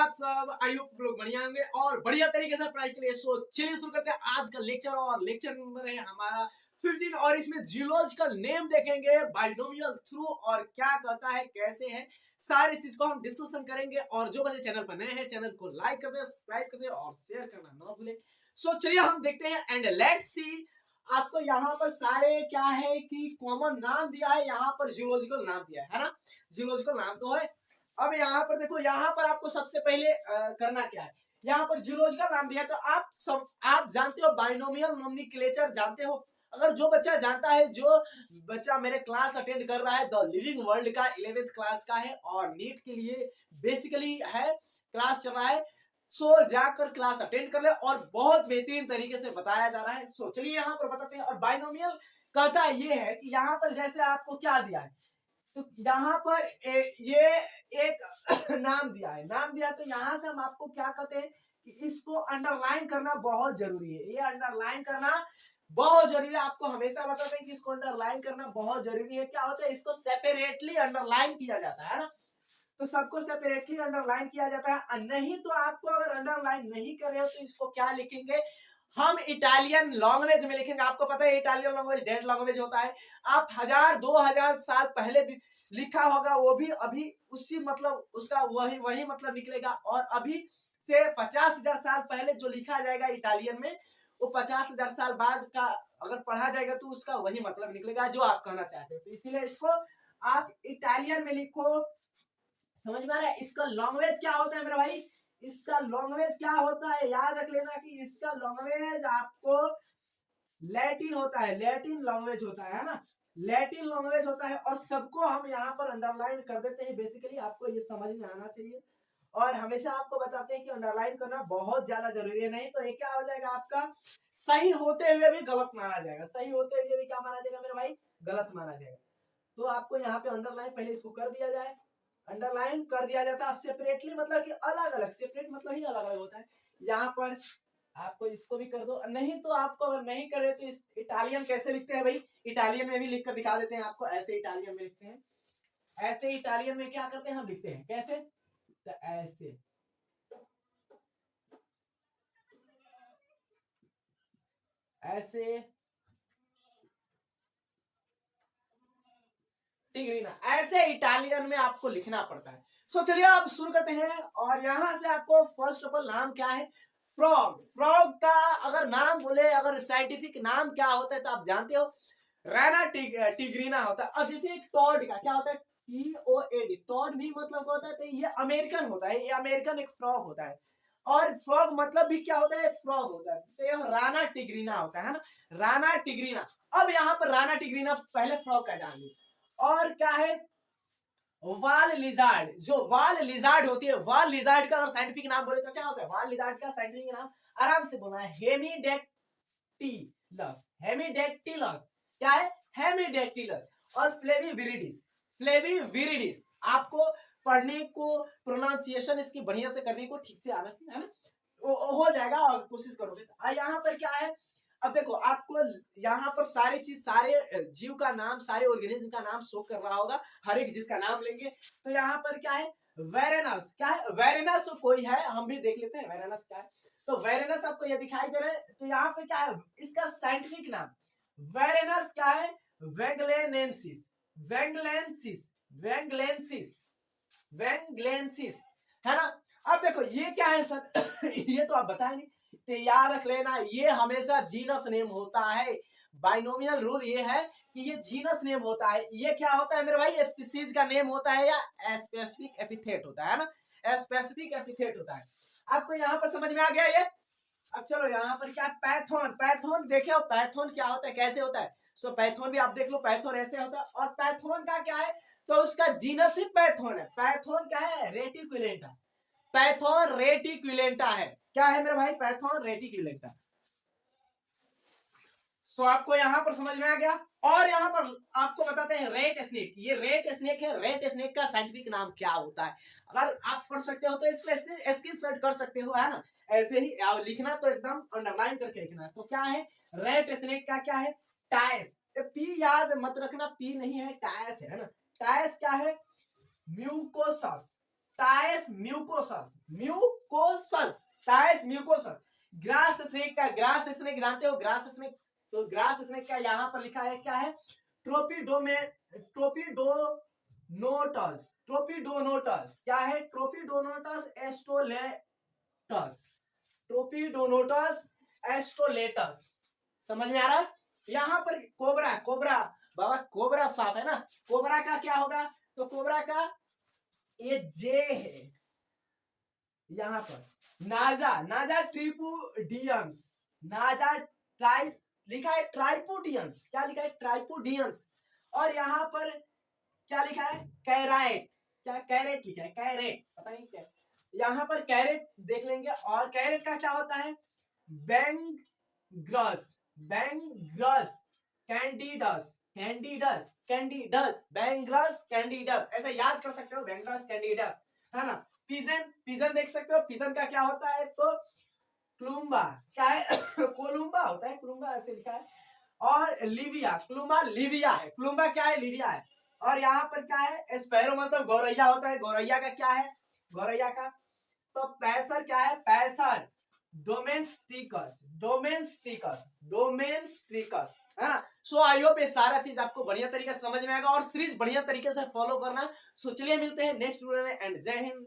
आप सब? I hope लोग बढ़िया होंगे और बढ़िया तरीके से पढ़ाई चलिए। सो चलिए शुरू करते हैं आज का लेक्चर। और लेक्चर नंबर है हमारा 15 और इसमें जियोलॉजिकल नेम देखेंगे बाइनोमियल थ्रू और क्या कहता है, कैसे है, सारी चीज को हम डिस्कशन करेंगे। और जो बच्चे चैनल पर नए हैं चैनल को लाइक कर दे, सब्सक्राइब कर दे और शेयर करना ना भूले। सो चलिए हम देखते हैं एंड लेट्स सी। आपको यहाँ पर सारे क्या है कि कॉमन नाम दिया है, यहाँ पर जियोलॉजिकल नाम दिया है ना। जियोलॉजिकल नाम तो है। अब यहाँ पर देखो, यहाँ पर आपको सबसे पहले करना क्या है, यहाँ पर जियोलॉजिकल नाम दिया है तो आप जानते हो बाइनोमियल नोमेनक्लेचर जानते हो। अगर जो बच्चा जानता है, जो बच्चा मेरे क्लास अटेंड कर रहा है द लिविंग वर्ल्ड का 11th क्लास का है और नीट के लिए बेसिकली है क्लास चल रहा है, सो जाकर क्लास अटेंड कर ले और बहुत बेहतरीन तरीके से बताया जा रहा है। सो चलिए यहाँ पर बताते हैं। और बाइनोमियल कहता ये है कि यहाँ पर जैसे आपको क्या दिया है, तो यहाँ पर ये एक नाम दिया है, नाम दिया तो यहाँ से हम आपको क्या कहते हैं कि इसको अंडरलाइन करना बहुत जरूरी है। ये अंडरलाइन करना बहुत जरूरी है। आपको हमेशा बताते हैं कि इसको अंडरलाइन करना बहुत जरूरी है। क्या होता है, इसको सेपरेटली अंडरलाइन किया जाता है ना, तो सबको सेपरेटली अंडरलाइन किया जाता है। नहीं तो आपको अगर अंडरलाइन नहीं कर रहे हो तो इसको क्या लिखेंगे, हम इटालियन लैंग्वेज में लिखेंगे। आपको पता है इटालियन लैंग्वेज डेड लैंग्वेज होता है। आप 1000-2000 साल पहले भी लिखा होगा, वो भी अभी उसी मतलब उसका वही मतलब निकलेगा। और अभी से 50,000 साल पहले जो लिखा जाएगा इटालियन में, वो 50,000 साल बाद का अगर पढ़ा जाएगा तो उसका वही मतलब निकलेगा जो आप कहना चाहते हो। तो इसीलिए इसको आप इटालियन में लिखो। समझ में आ रहा है? इसका लैंग्वेज क्या होता है मेरे भाई, इसका लैंग्वेज क्या होता है, याद रख लेना कि इसका लैंग्वेज आपको लैटिन होता है। लैटिन लैंग्वेज होता है ना, लैटिन लैंग्वेज होता है। और सबको हम यहाँ पर अंडरलाइन कर देते हैं। बेसिकली आपको ये समझ में आना चाहिए और हमेशा आपको बताते हैं कि अंडरलाइन करना बहुत ज्यादा जरूरी है। नहीं तो ये क्या हो जाएगा, आपका सही होते हुए भी गलत माना जाएगा। सही होते हुए भी क्या माना जाएगा मेरे भाई, गलत माना जाएगा। तो आपको यहाँ पे अंडरलाइन पहले इसको कर दिया जाए, अंडरलाइन कर दिया जाता है सेपरेटली, मतलब कि अलग अलग। सेपरेट मतलब ही अलग अलग होता है। यहाँ पर आपको इसको भी कर दो। नहीं तो आपको अगर नहीं करे तो इस इटालियन कैसे लिखते हैं भाई, इटालियन में भी लिख कर दिखा देते हैं आपको। ऐसे इटालियन में लिखते हैं, ऐसे इटालियन में क्या करते हैं हम लिखते हैं कैसे, तो ऐसे ऐसे टिग्रीना, ऐसे इटालियन में आपको लिखना पड़ता है। सो चलिए आप शुरू करते हैं। और यहां से आपको फर्स्ट ऑफ ऑल नाम क्या है, फ्रॉग। फ्रॉग का अगर नाम बोले, अगर साइंटिफिक नाम क्या होता है तो आप जानते हो, रैना टिग्रीना होता है। अब जैसे एक टॉड का क्या होता है, TOAD, टॉड भी मतलब होता है, तो ये अमेरिकन होता है, ये अमेरिकन एक फ्रॉग होता है। और फ्रॉग मतलब भी क्या होता है, एक फ्रॉग होता है। तो ये राना टिग्रीना होता है ना, राना टिग्रीना। अब यहाँ पर राना टिग्रीना पहले फ्रॉग का जान ली। और क्या है, वाल लिजार्ड। जो वाल लिजार्ड होती है, वाल लिजार्ड का अगर साइंटिफिक नाम बोले तो क्या होता है, वाल लिजार्ड का साइंटिफिक नाम आराम से बोलना है, हेमीडेक्टिलस। हेमीडेक्टिलस क्या है, हेमीडेक्टिलस। और फ्लेविविरिडिस, फ्लेविविरिडिस। आपको पढ़ने को प्रोनाउंसिएशन इसकी बढ़िया से करने को ठीक से आना चाहिए, है ना, हो जाएगा और कोशिश करोगे। यहाँ पर क्या है, अब देखो आपको यहाँ पर सारी चीज, सारे जीव का नाम, सारे ऑर्गेनिज्म का नाम शो कर रहा होगा। हर एक जिसका नाम लेंगे तो यहाँ पर क्या है, वेरेनस। क्या है, वेरेनस कोई है, हम भी देख लेते हैं वेरेनस क्या है। तो वेरेनस आपको ये दिखाई दे रहा है। तो यहाँ पे क्या है, इसका साइंटिफिक नाम वेरेनस क्या है, वेंगलेनेंसिस। वेंगलेंसिस, वेंगलेंसिस, वेंगलेंसिस, है ना। अब देखो ये क्या है सर ये तो आप बताएंगे, तो याद रख लेना ये हमेशा जीनस नेम होता है। बाइनोमियल रूल ये है कि ये जीनस नेम होता है। ये क्या होता है मेरे भाई, स्पीसीज का नेम होता है या स्पेसिफिक एपिथेट होता है ना, स्पेसिफिक एपिथेट होता है। आपको यहाँ पर समझ में आ गया ये। अब चलो यहाँ पर क्या, पैथोन। पैथोन देखे हो, पैथोन क्या होता है, कैसे होता है। सो पैथोन भी आप देख लो, पैथोन ऐसे होता है। और पैथोन का क्या है, तो उसका जीनस ही पैथोन है। पैथोन क्या है, रेटिकुलेंटा। पैथोन रेटिकुलेंटा है। क्या है मेरे भाई, पैथोन रेटिकुलेंटा। सो आपको यहाँ पर समझ में आ गया। और यहाँ पर आपको बताते हैं रेट स्नेक। ये रेट स्नेक है, रेट स्नेक का साइंटिफिक नाम क्या होता है, अगर आप पढ़ सकते हो तो इस पे स्क्रीनशॉट कर सकते हो, है ना। ऐसे ही लिखना तो एकदम अंडरलाइन करके लिखना। तो क्या है, रेट स्नेक का क्या है, टाइस। पी याद मत रखना, पी नहीं है, टाइस है ना। टाइस क्या है, म्यूकोसस। टाइस म्यूकोसस, म्यूकोसस, टाइस म्यूकोसस। ग्रास स्नेक का, ग्रास स्नेक जानते हो ग्रास स्नेक, तो ग्रास स्नेक का यहाँ पर लिखा है क्या है, ट्रोपिडोनोटस, ट्रोपिडोनोटस क्या है, ट्रोपिडोनोटस एस्ट्रोलेटस, ट्रोपिडोनोटस एस्ट्रोलेटस। समझ में आ रहा है। यहाँ पर कोबरा, कोबरा बाबा कोबरा साफ है ना, कोबरा का क्या होगा, तो कोबरा का ये जे है यहाँ पर। नाजा, नाजा ट्रिपुडियंस, नाजा ट्राई लिखा है ट्राइपोडियंस, क्या लिखा है ट्राइपोडियंस। और यहाँ पर क्या लिखा है कैरेट, क्या कैरेट लिखा है, कैरेट पता नहीं क्या, यहाँ पर कैरेट देख लेंगे। और कैरेट का क्या होता है बैंगग्रस, बैंगग्रस कैंडिडस, कैंडिडस, कैंडिडस, बैंगग्रस कैंडिडस, ऐसे याद कर सकते हो बैंगग्रस कैंडिडस, है ना। पिजन, पिजन देख सकते हो, पिजन का क्या होता है, तो क्लूम्बा क्या है कोलुम्बा होता है, क्लूम्बा ऐसे लिखा है। और लिविया, क्लूम्बा लिविया है, क्लूम्बा क्या है लिविया है। और यहाँ पर क्या है स्पैरो मतलब गौरैया होता है, गौरैया का क्या है, गौरैया का तो पैसर क्या है, पैसर डोमेस्टिकस, डोमेस्टिकस, डोमेस्टिकस, है ना। सो आई होप ये सारा चीज आपको बढ़िया तरीके से समझ में आएगा और सीरीज बढ़िया तरीके से फॉलो करना। सो चलिए मिलते हैं नेक्स्ट वीडियो में एंड जय हिंद।